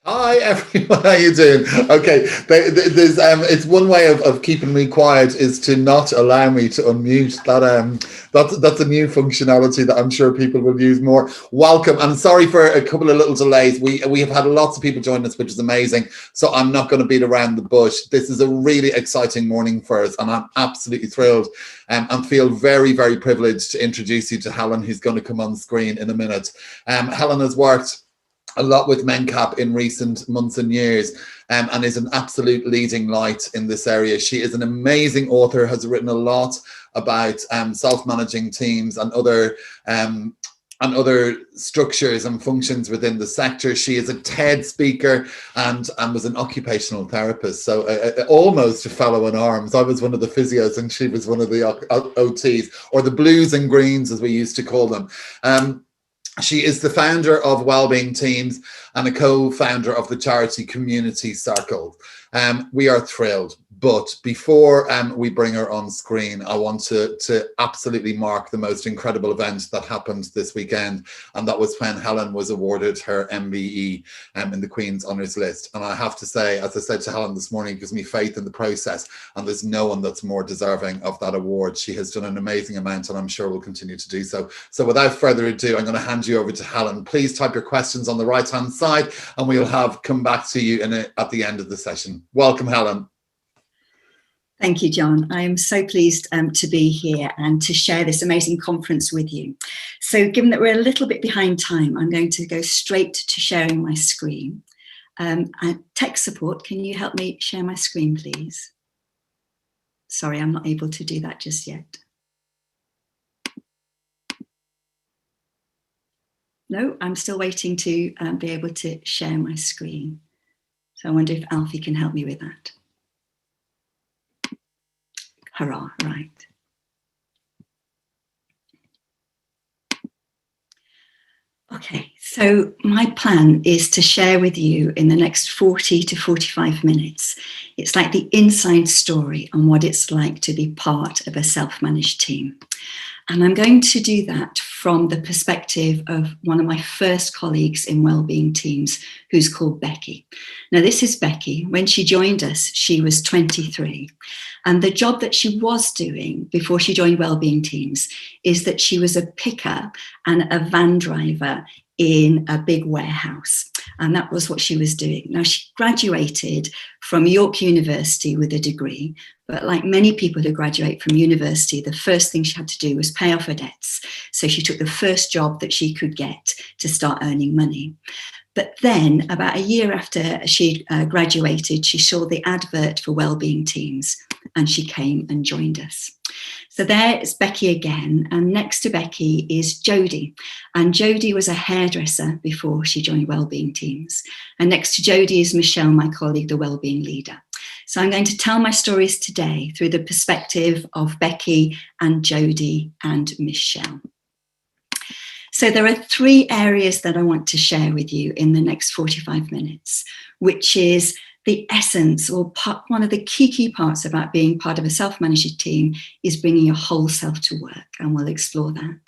Hi everyone, how you doing? Okay, there's it's one way of keeping me quiet is to not allow me to unmute. That's a new functionality that I'm sure people will use more. Welcome. I'm sorry for a couple of little delays. We have had lots of people join us, which is amazing. So I'm not going to beat around the bush. This is a really exciting morning for us, and I'm absolutely thrilled and feel very, very privileged to introduce you to Helen, who's going to come on screen in a minute. Helen has worked a lot with Mencap in recent months and years, and is an absolute leading light in this area. She is an amazing author, has written a lot about self-managing teams and other structures and functions within the sector. She is a TED speaker and was an occupational therapist, so almost a fellow in arms. I was one of the physios and she was one of the OTs, or the blues and greens as we used to call them. She is the founder of Wellbeing Teams and a co-founder of the charity Community Circle. We are thrilled, but before we bring her on screen, I want to absolutely mark the most incredible event that happened this weekend, and that was when Helen was awarded her MBE in the Queen's Honours List. And I have to say, as I said to Helen this morning, it gives me faith in the process, and there's no one that's more deserving of that award. She has done an amazing amount, and I'm sure will continue to do so. So without further ado, I'm going to hand you over to Helen. Please type your questions on the right-hand side, and we'll come back to you at the end of the session. Welcome, Helen. Thank you, John. I am so pleased to be here and to share this amazing conference with you. So given that we're a little bit behind time, I'm going to go straight to sharing my screen. Tech support, can you help me share my screen, please? Sorry, I'm not able to do that just yet. No, I'm still waiting to be able to share my screen. So I wonder if Alfie can help me with that. Hurrah, right. Okay, so my plan is to share with you in the next 40 to 45 minutes. It's like the inside story on what it's like to be part of a self-managed team. And I'm going to do that from the perspective of one of my first colleagues in Wellbeing Teams, who's called Becky. Now, this is Becky. When she joined us, she was 23. And the job that she was doing before she joined Wellbeing Teams is that she was a picker and a van driver in a big warehouse. And that was what she was doing. Now, she graduated from York University with a degree, but like many people who graduate from university, the first thing she had to do was pay off her debts. So she took the first job that she could get to start earning money. But then about a year after she graduated, she saw the advert for Wellbeing Teams and she came and joined us. So there's Becky again, and next to Becky is Jodie. And Jodie was a hairdresser before she joined Wellbeing Teams. And next to Jodie is Michelle, my colleague, the Wellbeing leader. So I'm going to tell my stories today through the perspective of Becky and Jodie and Michelle. So there are three areas that I want to share with you in the next 45 minutes, which is the essence, or one of the key parts about being part of a self-managed team is bringing your whole self to work, and we'll explore that.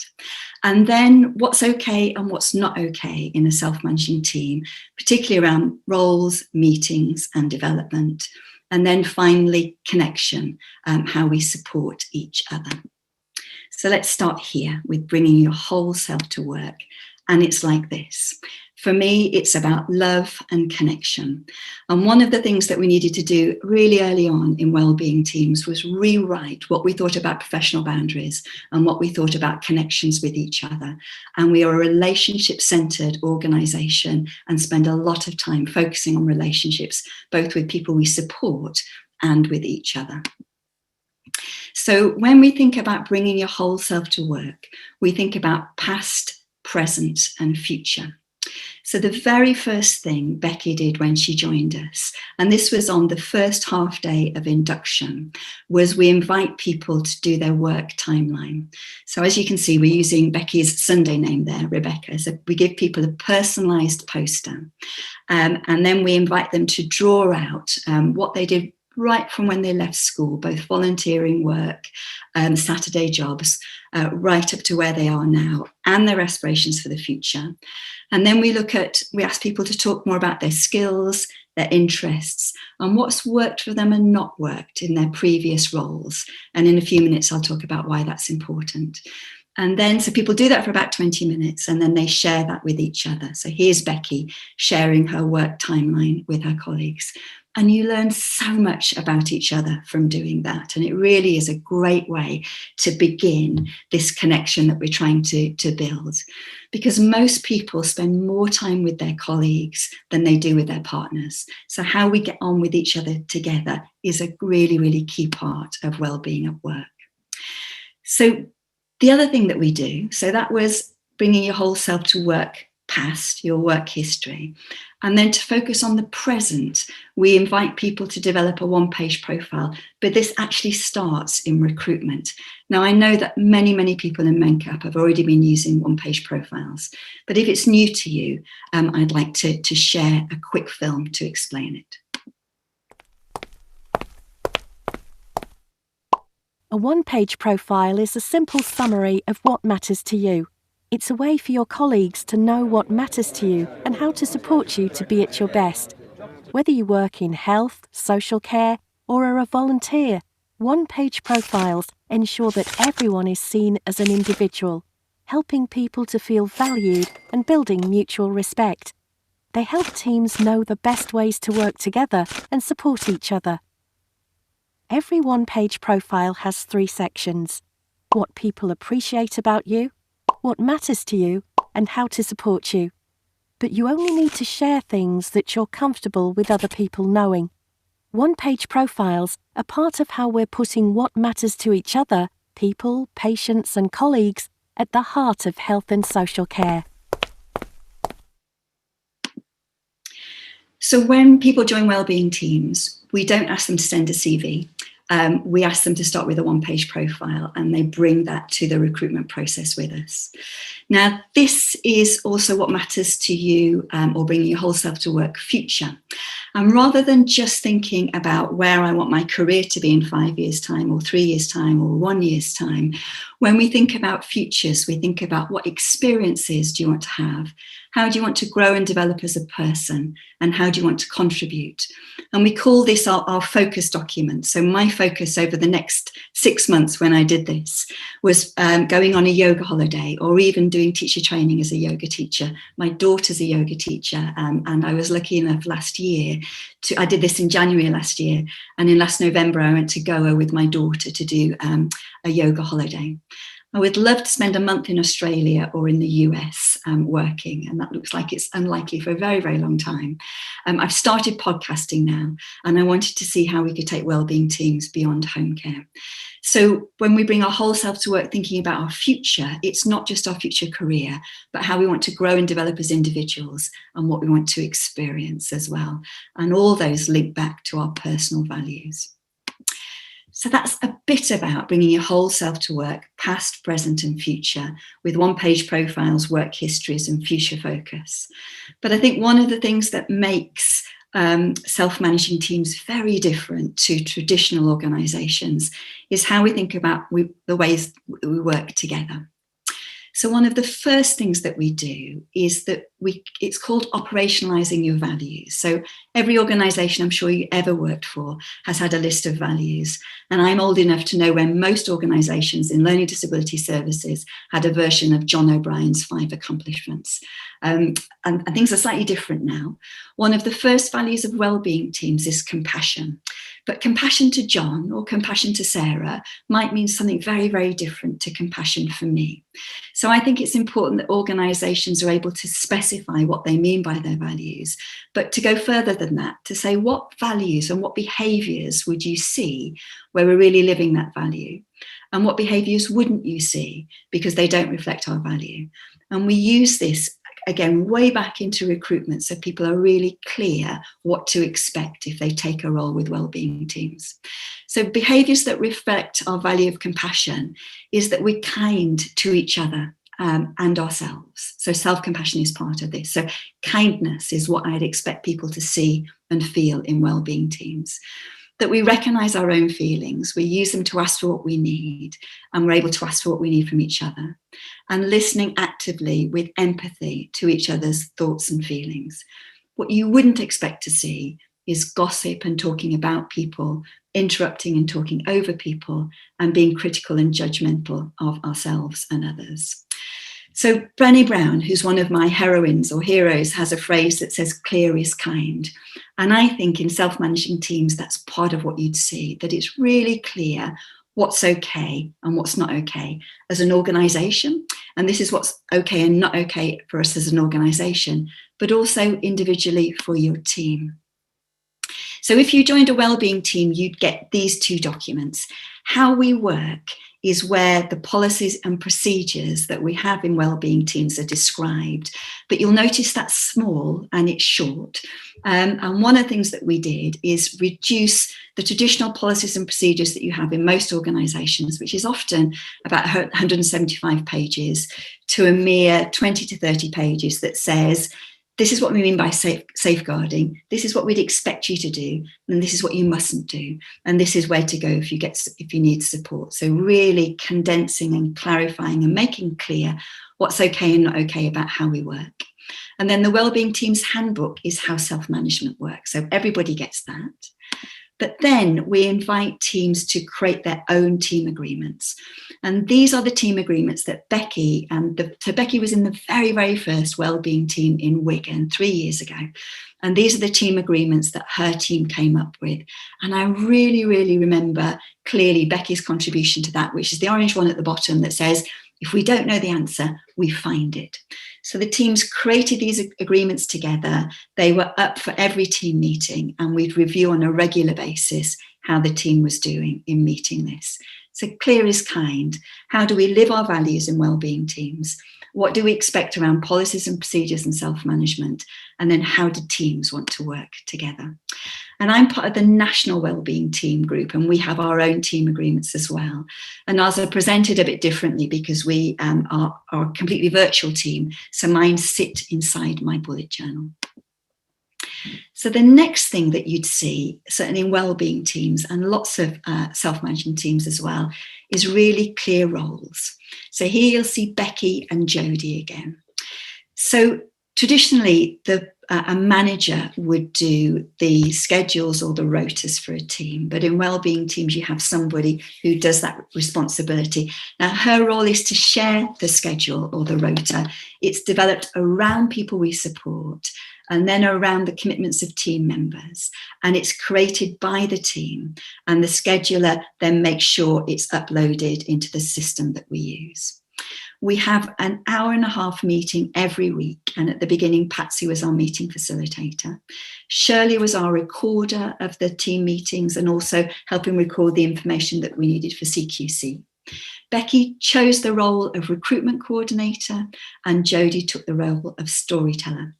And then what's okay and what's not okay in a self-managing team, particularly around roles, meetings and development. And then finally, connection, how we support each other. So let's start here with bringing your whole self to work. And it's like this. For me, it's about love and connection. And one of the things that we needed to do really early on in Wellbeing Teams was rewrite what we thought about professional boundaries and what we thought about connections with each other. And we are a relationship-centered organization and spend a lot of time focusing on relationships, both with people we support and with each other. So when we think about bringing your whole self to work, we think about past, present, and future. So the very first thing Becky did when she joined us, and this was on the first half day of induction, was we invite people to do their work timeline. So as you can see, we're using Becky's Sunday name there, Rebecca. So we give people a personalised poster, and then we invite them to draw out what they did right from when they left school, both volunteering work, Saturday jobs, right up to where they are now, and their aspirations for the future. And then we ask people to talk more about their skills, their interests, and what's worked for them and not worked in their previous roles. And in a few minutes, I'll talk about why that's important. And then, so people do that for about 20 minutes, and then they share that with each other. So here's Becky sharing her work timeline with her colleagues. And you learn so much about each other from doing that. And it really is a great way to begin this connection that we're trying to build. Because most people spend more time with their colleagues than they do with their partners. So how we get on with each other together is a really, really key part of well-being at work. So the other thing that we do, so that was bringing your whole self to work past your work history. And then to focus on the present, we invite people to develop a one-page profile, but this actually starts in recruitment. Now, I know that many, many people in Mencap have already been using one-page profiles, but if it's new to you, I'd like to share a quick film to explain it. A one-page profile is a simple summary of what matters to you. It's a way for your colleagues to know what matters to you and how to support you to be at your best. Whether you work in health, social care, or are a volunteer, one-page profiles ensure that everyone is seen as an individual, helping people to feel valued and building mutual respect. They help teams know the best ways to work together and support each other. Every one-page profile has 3 sections: what people appreciate about you, what matters to you, and how to support you. But you only need to share things that you're comfortable with other people knowing. One-page profiles are part of how we're putting what matters to each other, people, patients, and colleagues, at the heart of health and social care. So when people join wellbeing teams, we don't ask them to send a CV. We ask them to start with a one-page profile, and they bring that to the recruitment process with us. Now, this is also what matters to you, or bringing your whole self to work future. And rather than just thinking about where I want my career to be in 5 years' time, or 3 years' time, or 1 year's time, when we think about futures, we think about what experiences do you want to have? How do you want to grow and develop as a person? And how do you want to contribute? And we call this our focus document. So my focus over the next 6 months when I did this was going on a yoga holiday, or even doing teacher training as a yoga teacher. My daughter's a yoga teacher, and I was lucky enough last year I did this in January last year, and in last November I went to Goa with my daughter to do a yoga holiday. I would love to spend a month in Australia or in the US working, and that looks like it's unlikely for a very, very long time. I've started podcasting now, and I wanted to see how we could take wellbeing teams beyond home care. So when we bring our whole self to work thinking about our future, it's not just our future career, but how we want to grow and develop as individuals and what we want to experience as well. And all those link back to our personal values. So that's a bit about bringing your whole self to work, past, present, and future, with one-page profiles, work histories, and future focus. But I think one of the things that makes self-managing teams very different to traditional organisations is how we think about the ways that we work together. So one of the first things that we do is that it's called operationalizing your values. So every organisation I'm sure you ever worked for has had a list of values. And I'm old enough to know when most organisations in learning disability services had a version of John O'Brien's 5 accomplishments. And things are slightly different now. One of the first values of wellbeing teams is compassion. But compassion to John or compassion to Sarah might mean something very, very different to compassion for me. So I think it's important that organisations are able to specify what they mean by their values, but to go further than that, to say what values and what behaviours would you see where we're really living that value, and what behaviours wouldn't you see because they don't reflect our value. And we use this again, way back into recruitment, so people are really clear what to expect if they take a role with wellbeing teams. So behaviours that reflect our value of compassion is that we're kind to each other and ourselves. So self-compassion is part of this. So kindness is what I'd expect people to see and feel in wellbeing teams. that we recognise our own feelings, we use them to ask for what we need, and we're able to ask for what we need from each other, and listening actively with empathy to each other's thoughts and feelings. What you wouldn't expect to see is gossip and talking about people, interrupting and talking over people, and being critical and judgmental of ourselves and others. So Brené Brown, who's one of my heroines or heroes, has a phrase that says, clear is kind. And I think in self-managing teams, that's part of what you'd see, that it's really clear what's okay and what's not okay as an organisation. And this is what's okay and not okay for us as an organisation, but also individually for your team. So if you joined a wellbeing team, you'd get these two documents. How we work is where the policies and procedures that we have in wellbeing teams are described. But you'll notice that's small and it's short. And one of the things that we did is reduce the traditional policies and procedures that you have in most organisations, which is often about 175 pages, to a mere 20 to 30 pages that says, this is what we mean by safeguarding. This is what we'd expect you to do, and this is what you mustn't do. And this is where to go if you need support. So really condensing and clarifying and making clear what's okay and not okay about how we work. And then the Wellbeing Team's Handbook is how self-management works. So everybody gets that. But then we invite teams to create their own team agreements. And these are the team agreements that Becky, so Becky was in the very, very first wellbeing team in Wigan 3 years ago. And these are the team agreements that her team came up with. And I really, really remember clearly Becky's contribution to that, which is the orange one at the bottom that says, if we don't know the answer, we find it. So the teams created these agreements together. They were up for every team meeting, and we'd review on a regular basis how the team was doing in meeting this. So clear is kind. How do we live our values in wellbeing teams? What do we expect around policies and procedures and self-management? And then how do teams want to work together? And I'm part of the National Wellbeing Team group, and we have our own team agreements as well. And ours are presented a bit differently because we are a completely virtual team. So mine sit inside my bullet journal. So the next thing that you'd see, certainly in wellbeing teams and lots of self-management teams as well, is really clear roles. So here you'll see Becky and Jodie again. So traditionally, a manager would do the schedules or the rotas for a team, but in wellbeing teams, you have somebody who does that responsibility. Now, her role is to share the schedule or the rota. It's developed around people we support and then around the commitments of team members. And it's created by the team, and the scheduler then makes sure it's uploaded into the system that we use. We have an hour-and-a-half meeting every week. And at the beginning, Patsy was our meeting facilitator. Shirley was our recorder of the team meetings and also helping record the information that we needed for CQC. Becky chose the role of recruitment coordinator, and Jodie took the role of storyteller.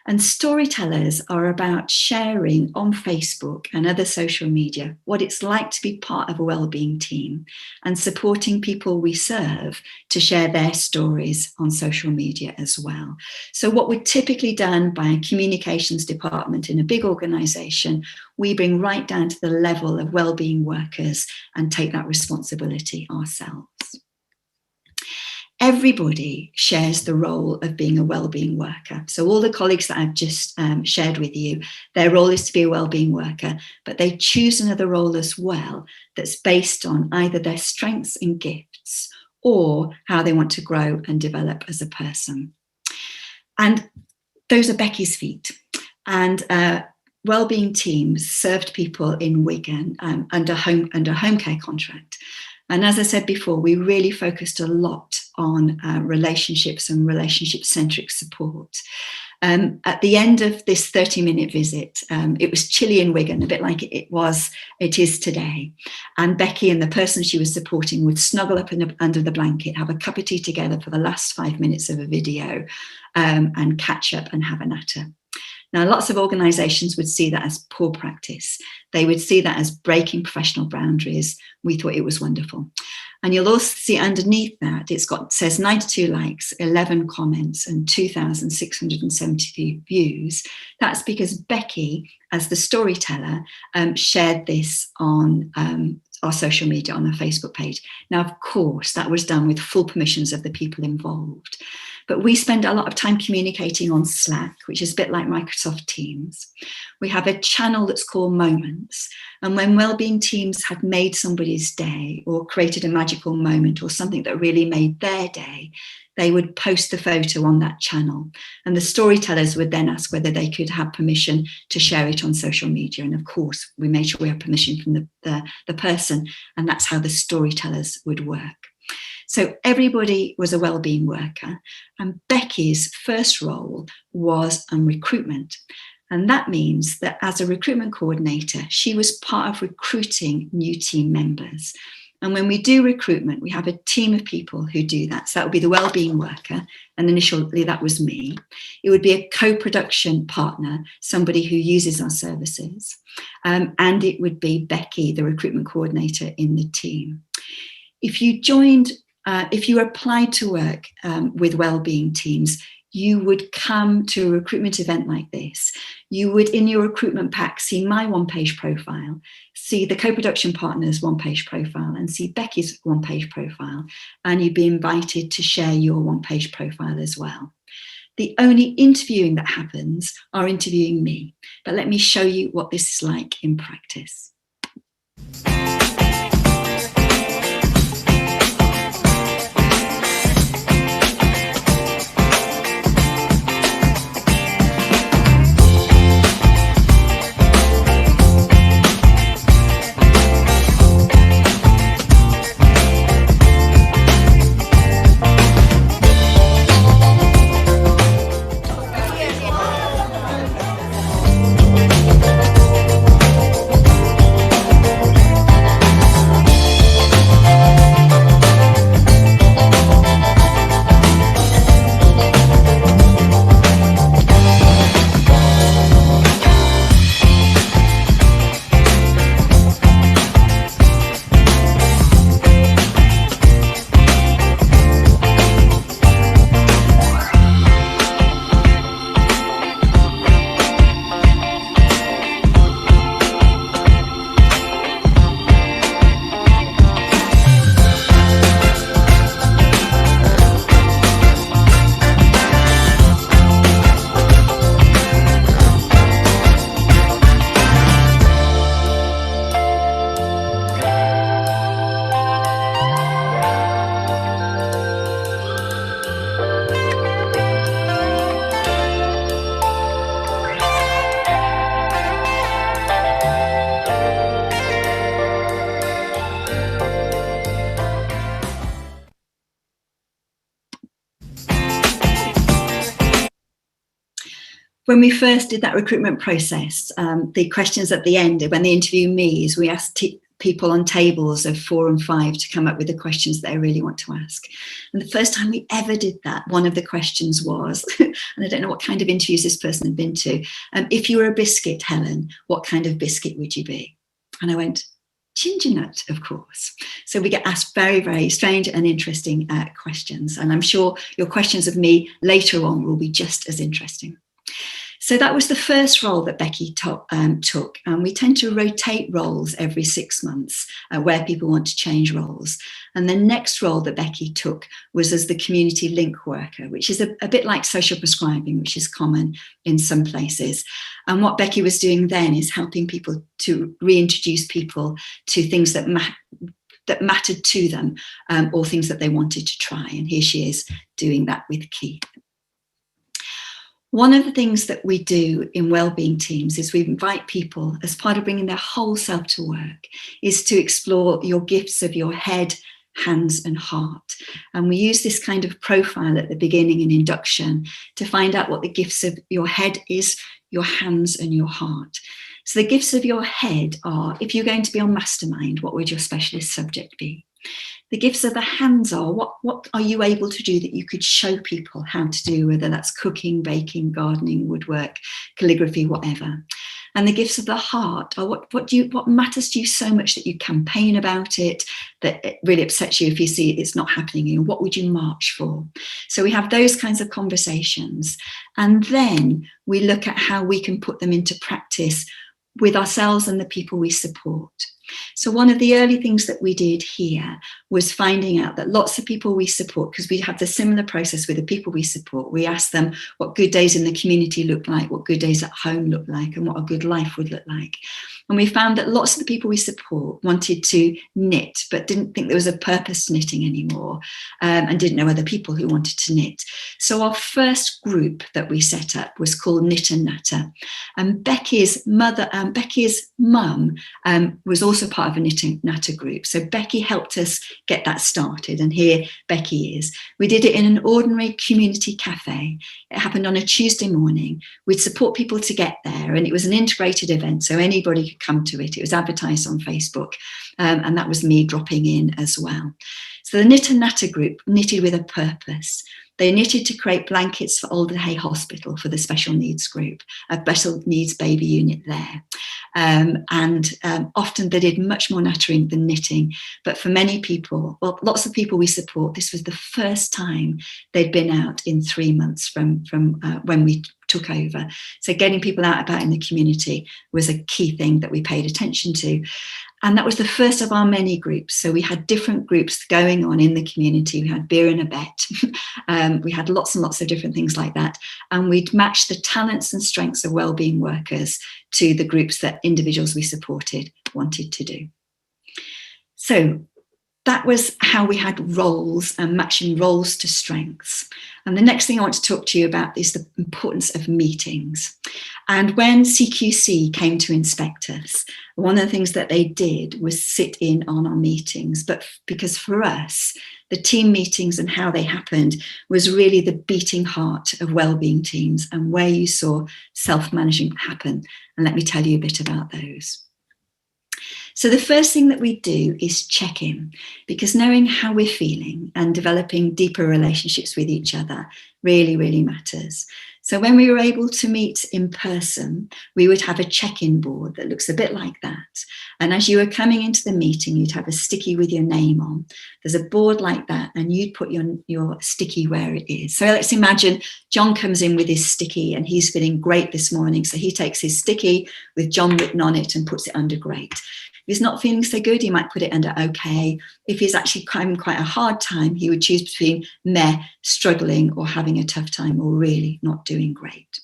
And storytellers are about sharing on Facebook and other social media what it's like to be part of a wellbeing team and supporting people we serve to share their stories on social media as well. So what we're typically done by a communications department in a big organisation, we bring right down to the level of wellbeing workers and take that responsibility ourselves. Everybody shares the role of being a wellbeing worker. So all the colleagues that I've just shared with you, their role is to be a wellbeing worker, but they choose another role as well that's based on either their strengths and gifts or how they want to grow and develop as a person. And those are Becky's feet. And wellbeing teams served people in Wigan under home care contract. And as I said before, we really focused a lot on relationships and relationship-centric support. At the end of this 30-minute visit, it was chilly in Wigan, a bit like it is today. And Becky and the person she was supporting would snuggle up under the blanket, have a cup of tea together for the last 5 minutes of a video, and catch up and have a natter. Now, lots of organisations would see that as poor practice. They would see that as breaking professional boundaries. We thought it was wonderful. And you'll also see underneath that, says 92 likes, 11 comments, and 2,673 views. That's because Becky, as the storyteller, shared this on our social media, on our Facebook page. Now, of course, that was done with full permissions of the people involved. But we spend a lot of time communicating on Slack, which is a bit like Microsoft Teams. We have a channel that's called Moments. And when wellbeing teams had made somebody's day or created a magical moment or something that really made their day, they would post the photo on that channel. And the storytellers would then ask whether they could have permission to share it on social media. And of course, we made sure we had permission from the person. And that's how the storytellers would work. So everybody was a wellbeing worker, and Becky's first role was on recruitment. And that means that as a recruitment coordinator, she was part of recruiting new team members. And when we do recruitment, we have a team of people who do that. So that would be the wellbeing worker, and initially that was me. It would be a co-production partner, somebody who uses our services, and it would be Becky, the recruitment coordinator in the team. If you applied to work with wellbeing teams, you would come to a recruitment event like this. You would, in your recruitment pack, see my one-page profile, see the co-production partner's one-page profile, and see Becky's one-page profile, and you'd be invited to share your one-page profile as well. The only interviewing that happens are interviewing me, but let me show you what this is like in practice. When we first did that recruitment process, the questions at the end, when they interview me, is we asked people on tables of 4 and 5 to come up with the questions that they really want to ask. And the first time we ever did that, one of the questions was, and I don't know what kind of interviews this person had been to, if you were a biscuit, Helen, what kind of biscuit would you be? And I went, ginger nut, of course. So we get asked very, very strange and interesting questions. And I'm sure your questions of me later on will be just as interesting. So that was the first role that Becky took. And we tend to rotate roles every 6 months where people want to change roles. And the next role that Becky took was as the community link worker, which is a bit like social prescribing, which is common in some places. And what Becky was doing then is helping people to reintroduce people to things that mattered to them, or things that they wanted to try. And here she is doing that with Keith. One of the things that we do in wellbeing teams is we invite people, as part of bringing their whole self to work, is to explore your gifts of your head, hands and heart. And we use this kind of profile at the beginning and induction to find out what the gifts of your head is, your hands and your heart. So the gifts of your head are, if you're going to be on mastermind, what would your specialist subject be? The gifts of the hands are, what are you able to do that you could show people how to do, whether that's cooking, baking, gardening, woodwork, calligraphy, whatever. And the gifts of the heart are what matters to you so much that you campaign about it, that it really upsets you if you see it's not happening, and what would you march for? So we have those kinds of conversations, and then we look at how we can put them into practice with ourselves and the people we support. So one of the early things that we did here was finding out that lots of people we support, because we have the similar process with the people we support, we ask them what good days in the community look like, what good days at home look like, and what a good life would look like. And we found that lots of the people we support wanted to knit, but didn't think there was a purpose to knitting anymore, and didn't know other people who wanted to knit. So our first group that we set up was called Knit and Natter. And Becky's mum was also part of a Knit and Natter group. So Becky helped us get that started, and here Becky is. We did it in an ordinary community cafe. It happened on a Tuesday morning. We'd support people to get there, and it was an integrated event, so anybody could come to it. It was advertised on Facebook, and that was me dropping in as well. So the Knit and Natter group knitted with a purpose. They knitted to create blankets for Alder Hey Hospital for the special needs group, a special needs baby unit there. Often they did much more nattering than knitting. But for many people, well, lots of people we support, this was the first time they'd been out in 3 months from when we took over. So getting people out about in the community was a key thing that we paid attention to. And that was the first of our many groups. So we had different groups going on in the community. We had beer and a bet. We had lots and lots of different things like that. And we'd match the talents and strengths of wellbeing workers to the groups that individuals we supported wanted to do. So that was how we had roles and matching roles to strengths. And the next thing I want to talk to you about is the importance of meetings. And when CQC came to inspect us, one of the things that they did was sit in on our meetings. But because for us, the team meetings and how they happened was really the beating heart of wellbeing teams and where you saw self-management happen. And let me tell you a bit about those. So the first thing that we do is check in, because knowing how we're feeling and developing deeper relationships with each other really, really matters. So when we were able to meet in person, we would have a check-in board that looks a bit like that. And as you were coming into the meeting, you'd have a sticky with your name on. There's a board like that, and you'd put your sticky where it is. So let's imagine John comes in with his sticky and he's feeling great this morning. So he takes his sticky with John written on it and puts it under great. If he's not feeling so good, he might put it under okay. If he's actually having quite a hard time, he would choose between meh, struggling, or having a tough time, or really not doing great.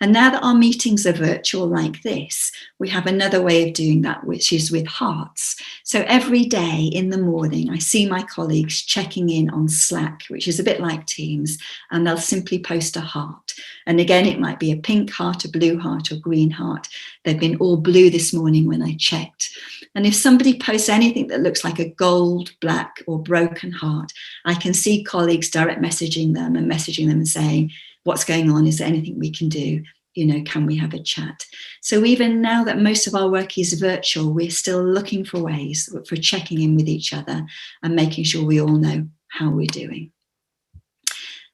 And now that our meetings are virtual like this, we have another way of doing that, which is with hearts. So every day in the morning, I see my colleagues checking in on Slack, which is a bit like Teams, and they'll simply post a heart. And again, it might be a pink heart, a blue heart, or green heart. They've been all blue this morning when I checked. And if somebody posts anything that looks like a gold, black, or broken heart, I can see colleagues direct messaging them and saying, what's going on? Is there anything we can do? Can we have a chat? So even now that most of our work is virtual, we're still looking for ways for checking in with each other and making sure we all know how we're doing.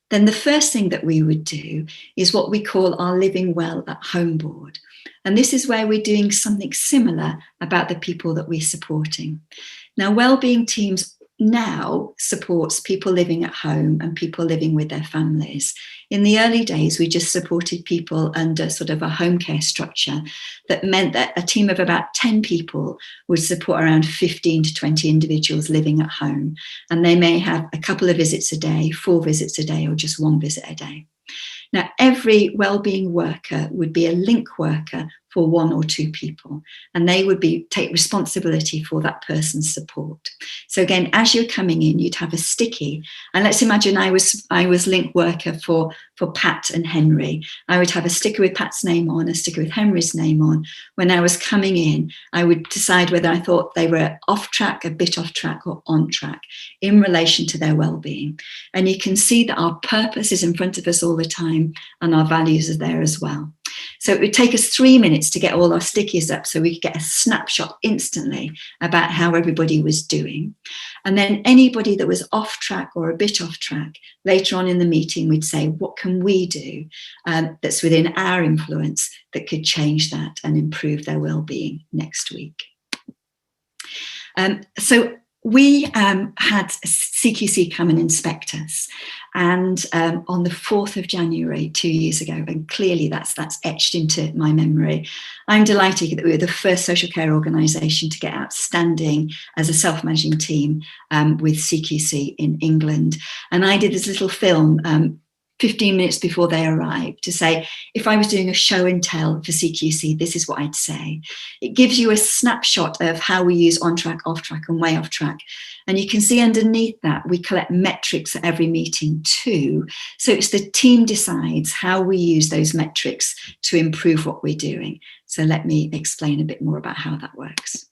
Then the first thing that we would do is what we call our Living Well at Home board. And this is where we're doing something similar about the people that we're supporting. Now, wellbeing teams now supports people living at home and people living with their families. In the early days, we just supported people under sort of a home care structure that meant that a team of about 10 people would support around 15 to 20 individuals living at home. And they may have a couple of visits a day, 4 visits a day, or just 1 visit a day. Now, every wellbeing worker would be a link worker for 1 or 2 people, and they would take responsibility for that person's support. So again, as you're coming in, you'd have a sticky, and let's imagine I was link worker for Pat and Henry. I would have a sticker with Pat's name on, a sticker with Henry's name on. When I was coming in, I would decide whether I thought they were off track, a bit off track, or on track in relation to their well-being. And you can see that our purpose is in front of us all the time, and our values are there as well. So it would take us 3 minutes to get all our stickies up so we could get a snapshot instantly about how everybody was doing. And then anybody that was off track or a bit off track, later on in the meeting, we'd say, what can we do that's within our influence that could change that and improve their well-being next week? So we had CQC come and inspect us, and on the 4th of January 2 years ago, and clearly that's etched into my memory. I'm delighted that we were the first social care organisation to get outstanding as a self-managing team with CQC in England. And I did this little film 15 minutes before they arrived to say, if I was doing a show and tell for CQC, this is what I'd say. It gives you a snapshot of how we use on track, off track and way off track. And you can see underneath that, we collect metrics at every meeting too. So it's the team decides how we use those metrics to improve what we're doing. So let me explain a bit more about how that works.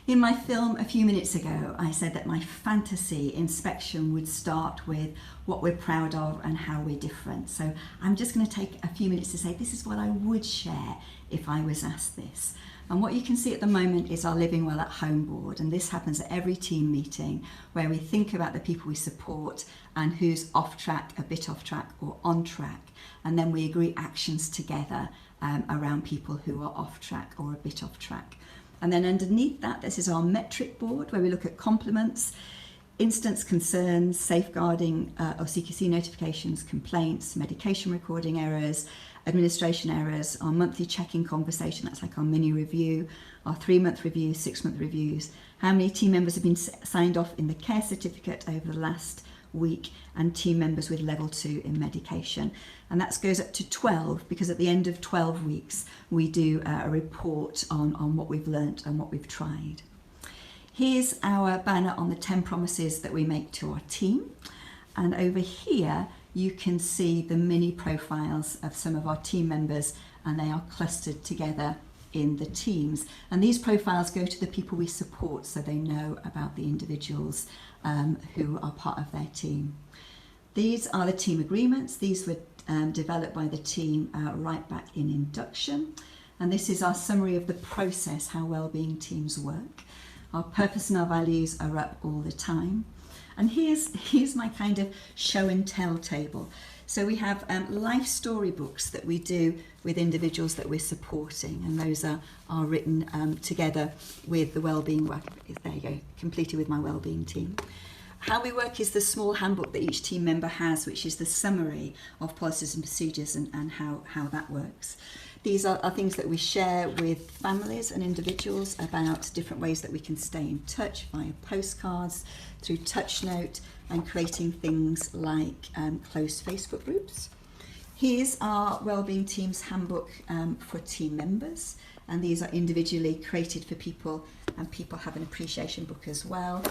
In my film a few minutes ago, I said that my fantasy inspection would start with what we're proud of and how we're different. So I'm just going to take a few minutes to say this is what I would share if I was asked this. And what you can see at the moment is our Living Well at Home board. And this happens at every team meeting where we think about the people we support and who's off track, a bit off track or on track. And then we agree actions together around people who are off track or a bit off track. And then underneath that, this is our metric board where we look at compliments, instance concerns, safeguarding or CQC notifications, complaints, medication recording errors, administration errors, our monthly check-in conversation, that's like our mini review, our 3-month reviews, 6-month reviews, how many team members have been signed off in the care certificate over the last week, and team members with level 2 in medication. And that goes up to 12 because at the end of 12 weeks we do a report on what we've learnt and what we've tried. Here's our banner on the 10 promises that we make to our team, and over here you can see the mini profiles of some of our team members, and they are clustered together in the teams. And these profiles go to the people we support so they know about the individuals who are part of their team. These are the team agreements. These were developed by the team right back in induction. And this is our summary of the process, how wellbeing teams work. Our purpose and our values are up all the time. And here's my kind of show and tell table. So we have life story books that we do with individuals that we're supporting, and those are written together with the wellbeing work. There you go, completed with my wellbeing team. How we work is the small handbook that each team member has, which is the summary of policies and procedures and how that works. These are things that we share with families and individuals about different ways that we can stay in touch via postcards, through touch note, and creating things like closed Facebook groups. Here's our wellbeing team's handbook for team members, and these are individually created for people, and people have an appreciation book as well.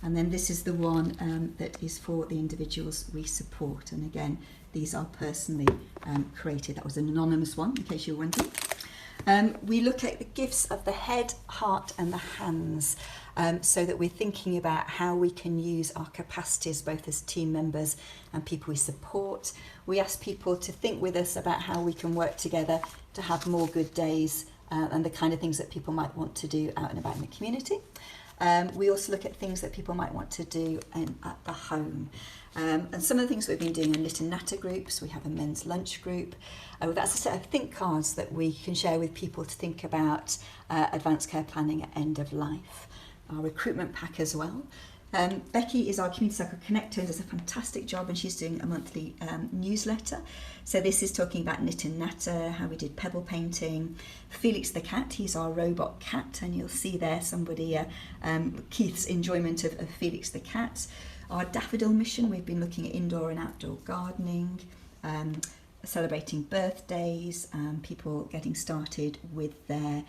And then this is the one that is for the individuals we support, and again these are personally created. That was an anonymous one, in case you're wondering. We look at the gifts of the head, heart and the hands, so that we're thinking about how we can use our capacities both as team members and people we support. We ask people to think with us about how we can work together to have more good days and the kind of things that people might want to do out and about in the community. We also look at things that people might want to do at the home. And some of the things we've been doing are knit and natter groups. We have a men's lunch group. That's a set of think cards that we can share with people to think about advanced care planning at end of life. Our recruitment pack as well. Becky is our community circle connector and does a fantastic job, and she's doing a monthly newsletter. So this is talking about knit and natter, how we did pebble painting. Felix the cat, he's our robot cat, and you'll see there somebody, Keith's enjoyment of Felix the cat. Our daffodil mission, we've been looking at indoor and outdoor gardening, celebrating birthdays, people getting started with their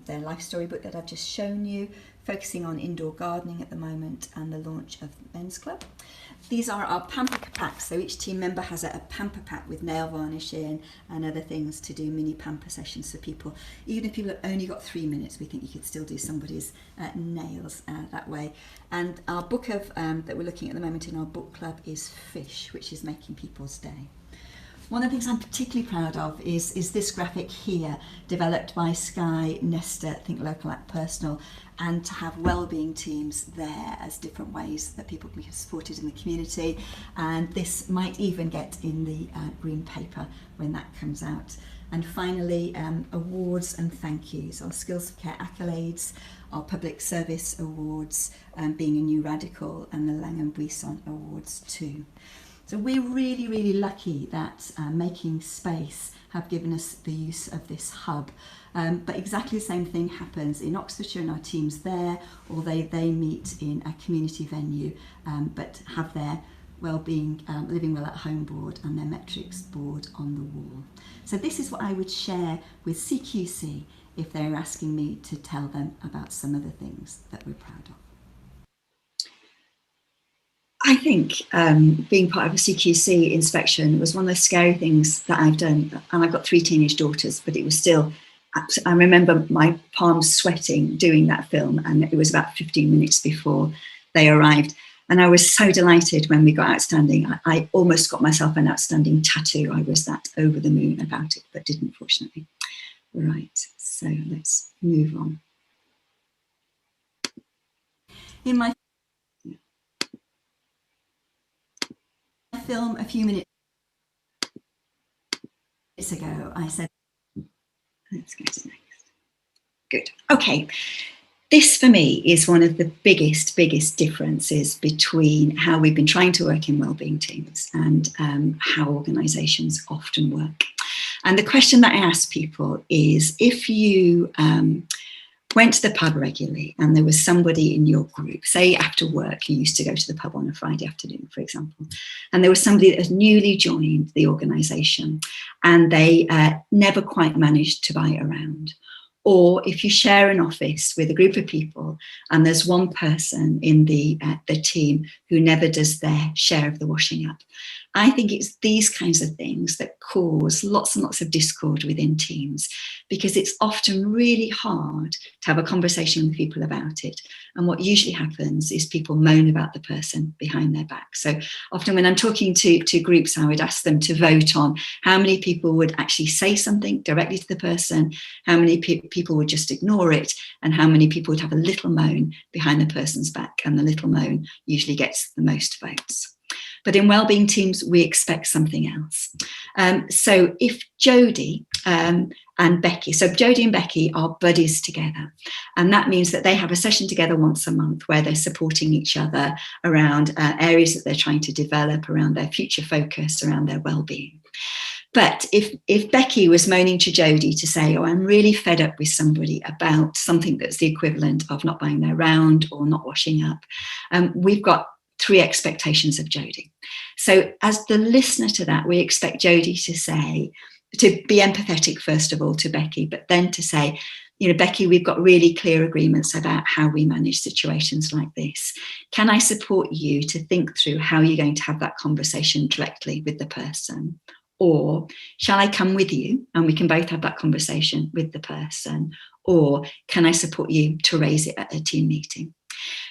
life story book that I've just shown you, focusing on indoor gardening at the moment, and the launch of Men's Club. These are our pamper packs, so each team member has a pamper pack with nail varnish in and other things to do mini pamper sessions for people. Even if people have only got 3 minutes, we think you could still do somebody's nails that way. And our book of that we're looking at the moment in our book club is Fish, which is making people's day. One of the things I'm particularly proud of is this graphic here, developed by Sky, Nesta, Think Local, Act Personal, and to have wellbeing teams there as different ways that people can be supported in the community. And this might even get in the green paper when that comes out. And finally, awards and thank yous, our Skills for Care accolades, our Public Service Awards, being a New Radical, and the Langham Buisson Awards too. So we're really, really lucky that Making Space have given us the use of this hub. But exactly the same thing happens in Oxfordshire, and our team's there, or they meet in a community venue, but have their wellbeing, living well at home board and their metrics board on the wall. So this is what I would share with CQC if they're asking me to tell them about some of the things that we're proud of. I think being part of a CQC inspection was one of the scary things that I've done. And I've got 3 teenage daughters, but it was still, I remember my palms sweating doing that film, and it was about 15 minutes before they arrived. And I was so delighted when we got outstanding. I almost got myself an outstanding tattoo. I was that over the moon about it, but didn't, fortunately. Right, so let's move on. In my film a few minutes ago, I said, let's go to next. Good. Okay. This for me is one of the biggest differences between how we've been trying to work in wellbeing teams and how organisations often work. And the question that I ask people is, if you went to the pub regularly and there was somebody in your group, say after work, you used to go to the pub on a Friday afternoon, for example, and there was somebody that has newly joined the organisation and they never quite managed to buy it around. Or if you share an office with a group of people and there's one person in the team who never does their share of the washing up. I think it's these kinds of things that cause lots and lots of discord within teams, because it's often really hard to have a conversation with people about it. And what usually happens is people moan about the person behind their back. So often when I'm talking to groups, I would ask them to vote on how many people would actually say something directly to the person, how many people would just ignore it, and how many people would have a little moan behind the person's back. And the little moan usually gets the most votes. But in wellbeing teams, we expect something else. So if Jodie and Becky, so Jodie and Becky are buddies together, and that means that they have a session together once a month where they're supporting each other around areas that they're trying to develop, around their future focus, around their wellbeing. But if Becky was moaning to Jodie to say, oh, I'm really fed up with somebody about something that's the equivalent of not buying their round or not washing up, we've got 3 expectations of Jodie. So as the listener to that, we expect Jodie to say, to be empathetic, first of all, to Becky, but then to say, you know, Becky, we've got really clear agreements about how we manage situations like this. Can I support you to think through how you're going to have that conversation directly with the person? Or shall I come with you and we can both have that conversation with the person? Or can I support you to raise it at a team meeting?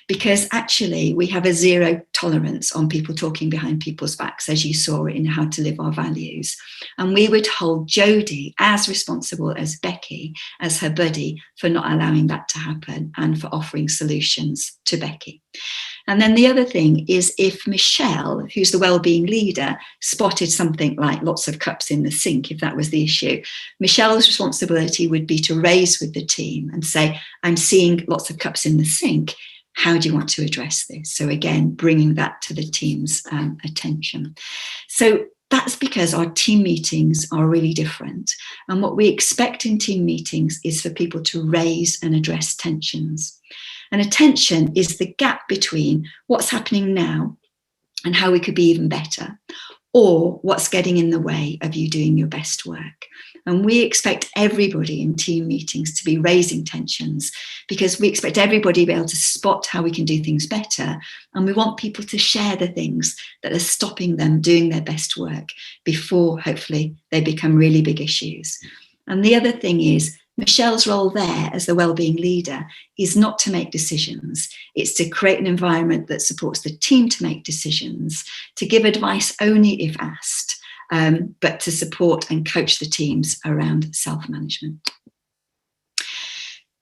Because actually we have a 0 tolerance on people talking behind people's backs, as you saw in How to Live Our Values. And we would hold Jodie as responsible as Becky, as her buddy, for not allowing that to happen and for offering solutions to Becky. And then the other thing is, if Michelle, who's the wellbeing leader, spotted something like lots of cups in the sink, if that was the issue, Michelle's responsibility would be to raise with the team and say, I'm seeing lots of cups in the sink. How do you want to address this? So again, bringing that to the team's attention. So that's because our team meetings are really different. And what we expect in team meetings is for people to raise and address tensions. And a tension is the gap between what's happening now and how we could be even better, or what's getting in the way of you doing your best work. And we expect everybody in team meetings to be raising tensions, because we expect everybody to be able to spot how we can do things better. And we want people to share the things that are stopping them doing their best work before, hopefully, they become really big issues. And the other thing is, Michelle's role there as the wellbeing leader is not to make decisions. It's to create an environment that supports the team to make decisions, to give advice only if asked, but to support and coach the teams around self-management.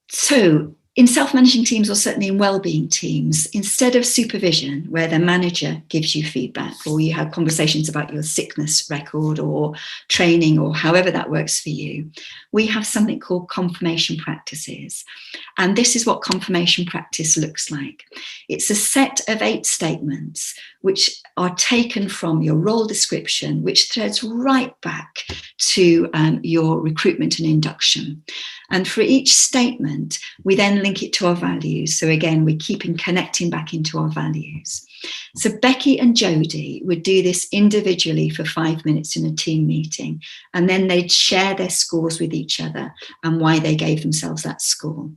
So in self-managing teams, or certainly in wellbeing teams, instead of supervision, where the manager gives you feedback, or you have conversations about your sickness record or training, or however that works for you, we have something called confirmation practices. And this is what confirmation practice looks like. It's a set of 8 statements which are taken from your role description, which threads right back to your recruitment and induction. And for each statement, we then link it to our values. So again, we're connecting back into our values. So Becky and Jodie would do this individually for 5 minutes in a team meeting, and then they'd share their scores with each other and why they gave themselves that score.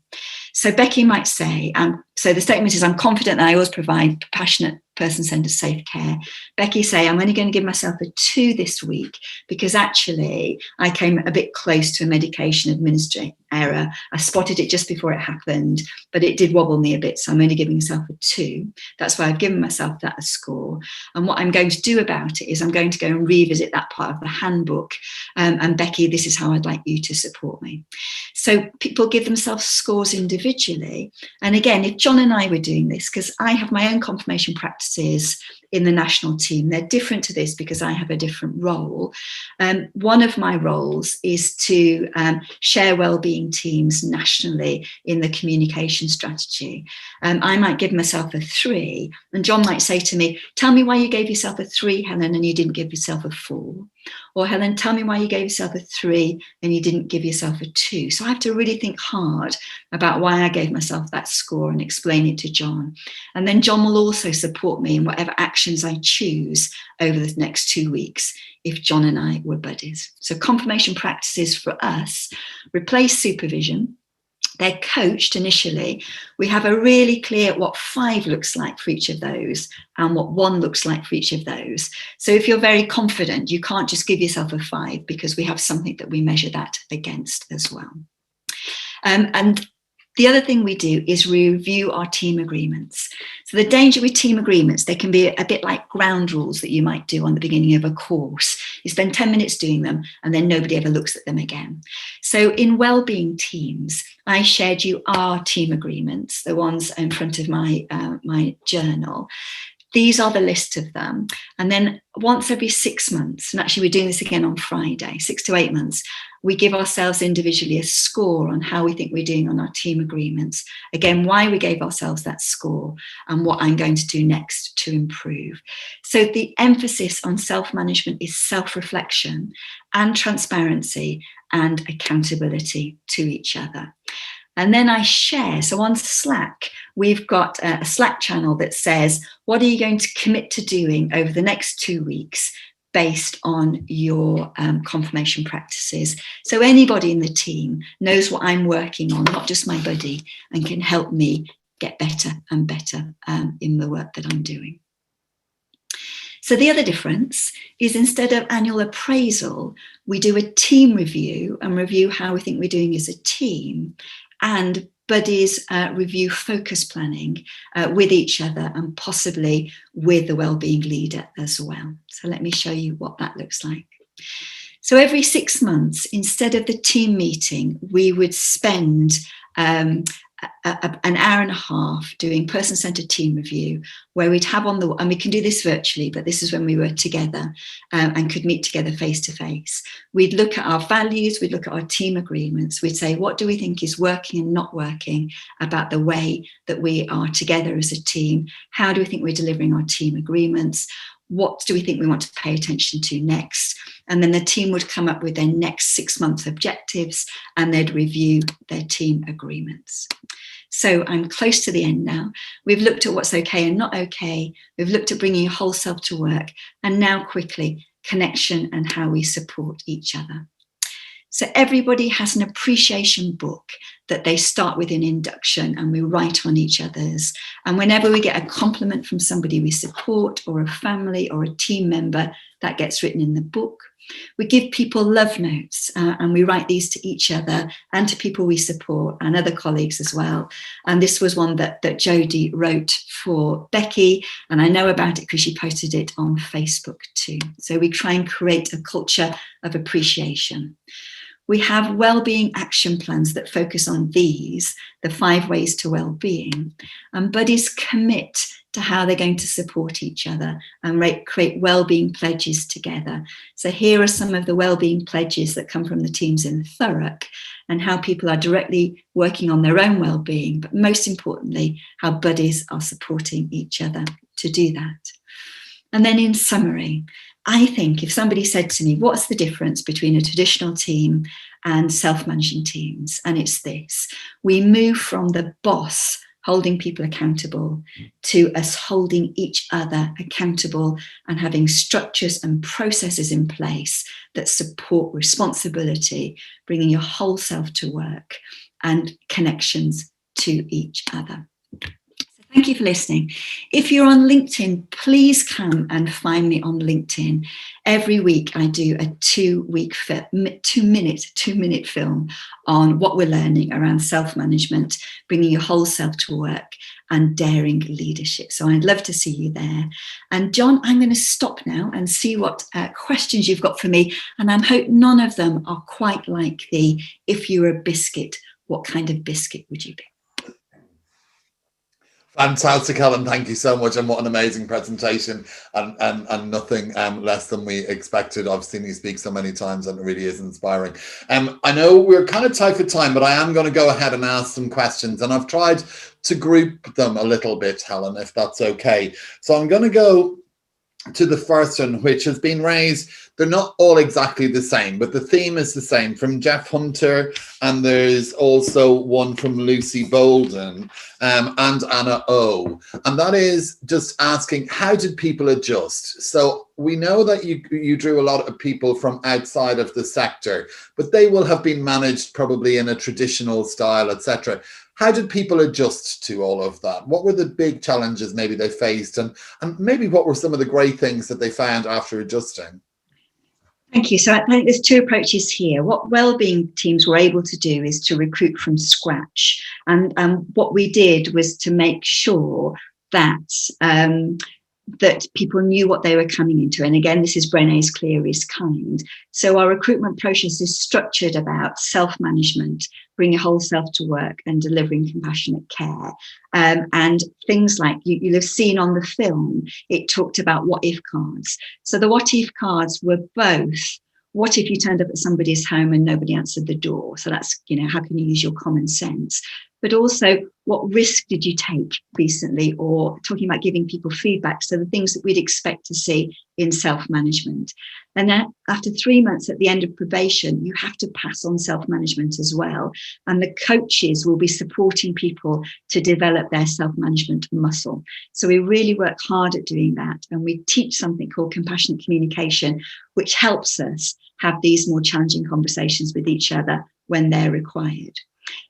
So Becky might say, so the statement is, I'm confident that I always provide compassionate, person-centered, safe care. Becky say, I'm only going to give myself a 2 this week because actually I came a bit close to a medication administration error. I spotted it just before it happened, but it did wobble me a bit. So I'm only giving myself a 2. That's why I've given myself that score. And what I'm going to do about it is I'm going to go and revisit that part of the handbook. And Becky, this is how I'd like you to support me. So people give themselves scores individually. And again, if John and I were doing this, because I have my own confirmation practices in the national team, they're different to this because I have a different role. One of my roles is to share wellbeing teams nationally in the communication strategy. I might give myself a 3, and John might say to me, tell me why you gave yourself a 3, Helen, and you didn't give yourself a 4. Or Helen, tell me why you gave yourself a 3 and you didn't give yourself a 2. So I have to really think hard about why I gave myself that score and explain it to John. And then John will also support me in whatever actions I choose over the next 2 weeks if John and I were buddies. So confirmation practices for us replace supervision. They're coached initially. We have a really clear what 5 looks like for each of those and what 1 looks like for each of those. So if you're very confident, you can't just give yourself a 5 because we have something that we measure that against as well. And the other thing we do is review our team agreements. So the danger with team agreements, they can be a bit like ground rules that you might do on the beginning of a course. You spend 10 minutes doing them and then nobody ever looks at them again. So in wellbeing teams, I shared you our team agreements, the ones in front of my journal. These are the list of them. And then once every 6 months, and actually we're doing this again on Friday, 6 to 8 months, we give ourselves individually a score on how we think we're doing on our team agreements. Again, why we gave ourselves that score and what I'm going to do next to improve. So the emphasis on self-management is self-reflection and transparency and accountability to each other. And then I share. So on Slack, we've got a Slack channel that says, what are you going to commit to doing over the next 2 weeks based on your confirmation practices? So anybody in the team knows what I'm working on, not just my buddy, and can help me get better and better in the work that I'm doing. So the other difference is instead of annual appraisal, we do a team review and review how we think we're doing as a team, and buddies review focus planning with each other and possibly with the wellbeing leader as well. So let me show you what that looks like. So every 6 months, instead of the team meeting, we would spend an hour and a half doing person-centered team review, where we'd have and we can do this virtually, but this is when we were together and could meet together face to face. We'd look at our values, we'd look at our team agreements, we'd say, what do we think is working and not working about the way that we are together as a team? How do we think we're delivering our team agreements? What do we think we want to pay attention to next? And then the team would come up with their next 6 month objectives and they'd review their team agreements. So I'm close to the end now. We've looked at what's okay and not okay. We've looked at bringing your whole self to work. And now quickly, connection and how we support each other. So everybody has an appreciation book that they start with an induction and we write on each other's. And whenever we get a compliment from somebody we support or a family or a team member, that gets written in the book. We give people love notes and we write these to each other and to people we support and other colleagues as well. And this was one that Jodie wrote for Becky, and I know about it because she posted it on Facebook too. So we try and create a culture of appreciation. We have wellbeing action plans that focus on these, the 5 ways to wellbeing, and buddies commit to how they're going to support each other and create wellbeing pledges together. So here are some of the wellbeing pledges that come from the teams in Thurrock, and how people are directly working on their own wellbeing, but most importantly, how buddies are supporting each other to do that. And then in summary, I think if somebody said to me, what's the difference between a traditional team and self-managing teams? And it's this: we move from the boss holding people accountable to us holding each other accountable and having structures and processes in place that support responsibility, bringing your whole self to work and connections to each other. Thank you for listening. If you're on LinkedIn, please come and find me on LinkedIn. Every week I do a 2-minute film on what we're learning around self-management, bringing your whole self to work and daring leadership. So I'd love to see you there. And John, I'm going to stop now and see what questions you've got for me. And I hope none of them are quite like the, if you were a biscuit, what kind of biscuit would you be? Fantastic, Helen. Thank you so much. And what an amazing presentation, and nothing less than we expected. I've seen you speak so many times and it really is inspiring. I know we're kind of tight for time, but I am going to go ahead and ask some questions, and I've tried to group them a little bit, Helen, if that's okay. So I'm going to go to the first one, which has been raised. They're not all exactly the same, but the theme is the same, from Jeff Hunter, and there's also one from Lucy Bolden and Anna O. And that is just asking, how did people adjust? So we know that you drew a lot of people from outside of the sector, but they will have been managed probably in a traditional style, etc. How did people adjust to all of that? What were the big challenges maybe they faced, and maybe what were some of the great things that they found after adjusting? Thank you. So I think there's 2 approaches here. What wellbeing teams were able to do is to recruit from scratch. And what we did was to make sure that that people knew what they were coming into. And again, this is Brené's Clear is Kind. So our recruitment process is structured about self-management, bring your whole self to work and delivering compassionate care. And things like you'll have seen on the film, it talked about what if cards. So the what if cards were both, what if you turned up at somebody's home and nobody answered the door? So that's, how can you use your common sense? But also, what risk did you take recently? Or talking about giving people feedback. So the things that we'd expect to see in self-management. And then after 3 months at the end of probation, you have to pass on self-management as well. And the coaches will be supporting people to develop their self-management muscle. So we really work hard at doing that. And we teach something called compassionate communication, which helps us have these more challenging conversations with each other when they're required.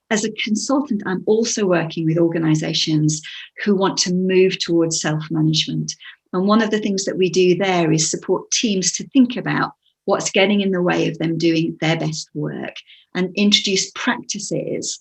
As a consultant, I'm also working with organisations who want to move towards self-management. And one of the things that we do there is support teams to think about what's getting in the way of them doing their best work and introduce practices,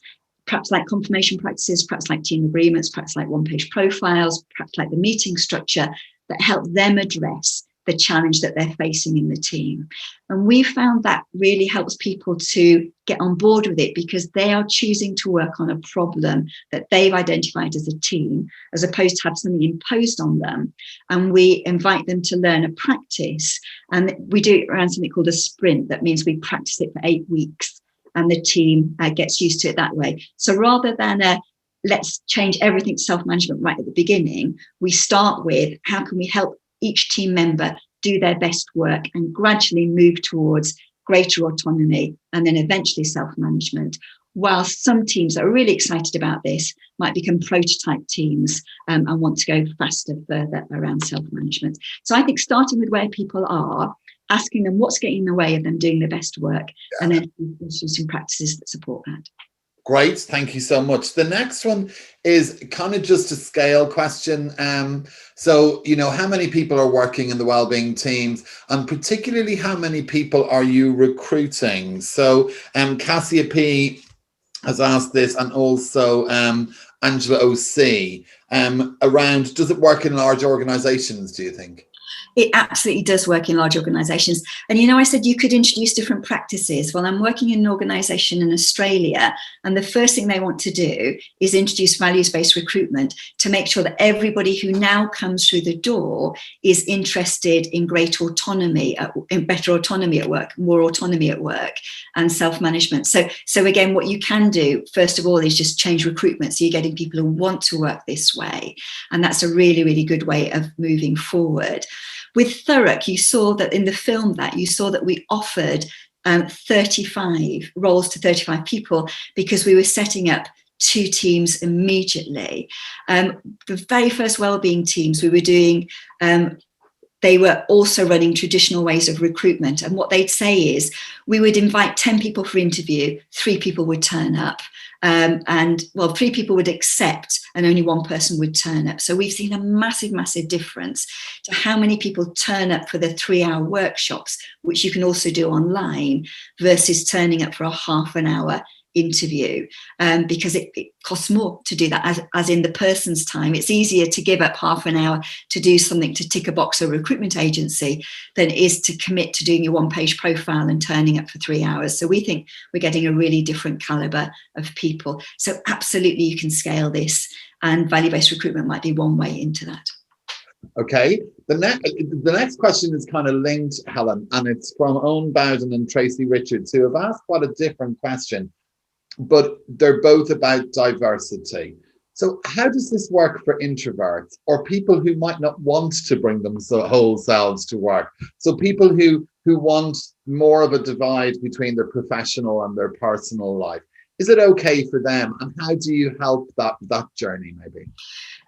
perhaps like confirmation practices, perhaps like team agreements, perhaps like one-page profiles, perhaps like the meeting structure that help them address the challenge that they're facing in the team. And we found that really helps people to get on board with it because they are choosing to work on a problem that they've identified as a team, as opposed to have something imposed on them. And we invite them to learn a practice. And we do it around something called a sprint. That means we practice it for 8 weeks and the team gets used to it that way. So rather than let's change everything to self-management right at the beginning, we start with how can we help each team member do their best work and gradually move towards greater autonomy and then eventually self-management. While some teams that are really excited about this might become prototype teams and want to go faster, further around self-management. So I think starting with where people are, asking them what's getting in the way of them doing their best work, and then introducing practices that support that. Great, thank you so much. The next one is kind of just a scale question. So, how many people are working in the wellbeing teams, and particularly how many people are you recruiting? So, Cassia P has asked this, and also Angela OC, around, does it work in large organizations, do you think? It absolutely does work in large organizations. And, I said you could introduce different practices. Well, I'm working in an organization in Australia, and the first thing they want to do is introduce values-based recruitment to make sure that everybody who now comes through the door is interested in great autonomy, in better autonomy at work, more autonomy at work, and self-management. So again, what you can do, first of all, is just change recruitment. So you're getting people who want to work this way. And that's a really, really good way of moving forward. With Thurrock, you saw that in the film that we offered 35 roles to 35 people because we were setting up 2 teams immediately. The very first wellbeing teams we were doing, they were also running traditional ways of recruitment. And what they'd say is we would invite 10 people for interview, 3 people would turn up. 3 people would accept and only 1 person would turn up. So we've seen a massive, massive difference to how many people turn up for the 3-hour workshops, which you can also do online, versus turning up for a half an hour interview, because it costs more to do that as in the person's time. It's easier to give up half an hour to do something to tick a box at a recruitment agency than it is to commit to doing your 1-page profile and turning up for 3 hours. So we think we're getting a really different caliber of people. So absolutely you can scale this, and value-based recruitment might be one way into that. Okay, the next question is kind of linked, Helen, and it's from Owen Bowden and Tracy Richards, who have asked quite a different question, but they're both about diversity. So how does this work for introverts or people who might not want to bring them whole selves to work? So people who want more of a divide between their professional and their personal life. Is it okay for them? And how do you help that journey maybe?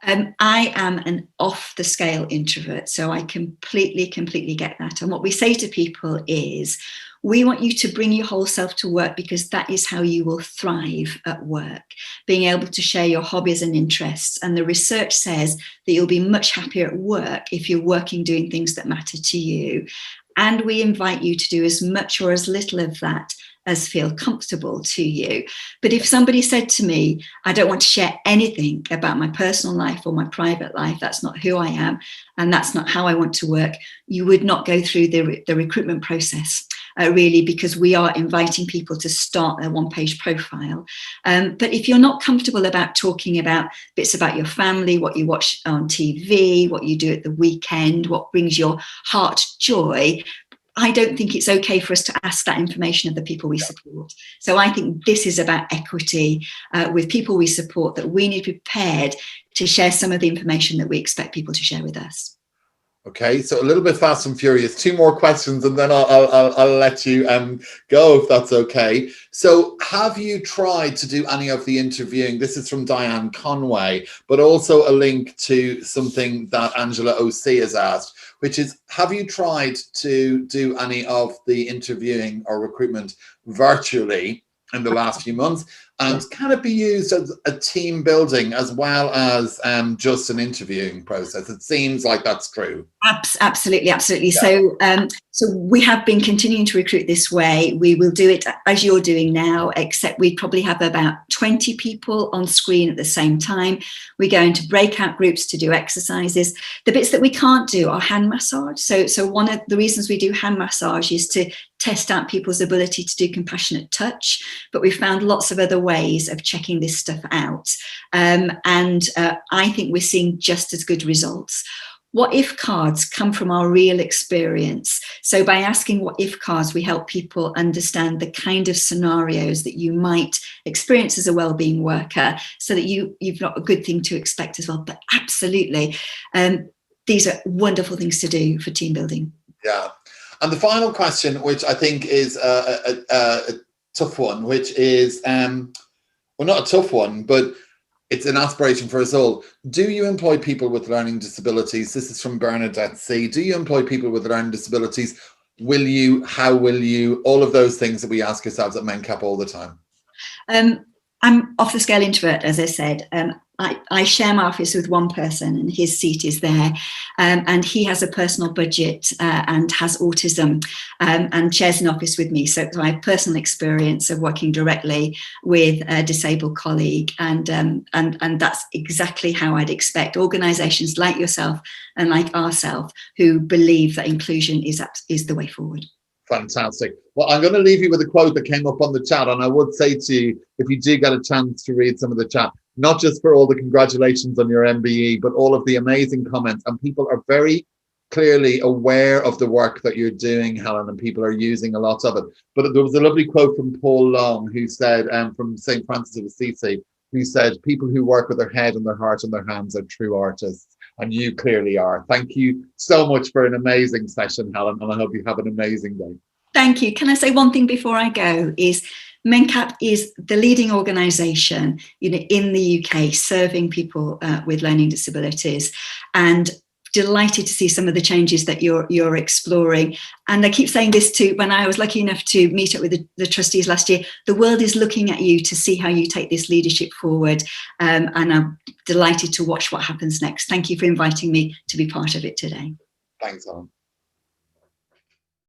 I am an off the scale introvert, so I completely get that. And what we say to people is, we want you to bring your whole self to work because that is how you will thrive at work, being able to share your hobbies and interests. And the research says that you'll be much happier at work if you're working doing things that matter to you. And we invite you to do as much or as little of that as feel comfortable to you. But if somebody said to me, I don't want to share anything about my personal life or my private life, that's not who I am, and that's not how I want to work, you would not go through the recruitment process, really, because we are inviting people to start their 1-page profile. But if you're not comfortable about talking about bits about your family, what you watch on TV, what you do at the weekend, what brings your heart joy, I don't think it's okay for us to ask that information of the people we support. So I think this is about equity with people we support, that we need to be prepared to share some of the information that we expect people to share with us. Okay, so a little bit fast and furious. 2 more questions, and then I'll let you go if that's okay. So, have you tried to do any of the interviewing? This is from Diane Conway, but also a link to something that Angela OC has asked, which is, have you tried to do any of the interviewing or recruitment virtually in the last few months? And can it be used as a team building as well as just an interviewing process? It seems like that's true. Absolutely. Yeah. So we have been continuing to recruit this way. We will do it as you're doing now, except we probably have about 20 people on screen at the same time. We go into breakout groups to do exercises. The bits that we can't do are hand massage. So one of the reasons we do hand massage is to test out people's ability to do compassionate touch, but we found lots of other ways of checking this stuff out. I think we're seeing just as good results. What if cards come from our real experience. So by asking what if cards, we help people understand the kind of scenarios that you might experience as a wellbeing worker, so that you've got a good thing to expect as well. But absolutely, these are wonderful things to do for team building. Yeah. And the final question, which I think is a tough one, which is, well, not a tough one, but it's an aspiration for us all. Do you employ people with learning disabilities? This is from Bernadette C. Do you employ people with learning disabilities? Will you? How will you? All of those things that we ask ourselves at Mencap all the time. I'm off the scale introvert, as I said. I share my office with one person, and his seat is there. And he has a personal budget and has autism, and shares an office with me. So I have personal experience of working directly with a disabled colleague, and that's exactly how I'd expect organisations like yourself and like ourselves who believe that inclusion is the way forward. Fantastic. Well, I'm going to leave you with a quote that came up on the chat, and I would say to you, if you do get a chance to read some of the chat, not just for all the congratulations on your MBE, but all of the amazing comments, and people are very clearly aware of the work that you're doing, Helen, and people are using a lot of it. But there was a lovely quote from Paul Long, who said, from St. Francis of Assisi, who said, people who work with their head and their heart and their hands are true artists. And you clearly are. Thank you so much for an amazing session, Helen, and I hope you have an amazing day. Thank you. Can I say one thing before I go? Is Mencap is the leading organisation, in the UK serving people with learning disabilities, and delighted to see some of the changes that you're exploring. And I keep saying this too, when I was lucky enough to meet up with the trustees last year, the world is looking at you to see how you take this leadership forward. And I'm delighted to watch what happens next. Thank you for inviting me to be part of it today. Thanks, Helen.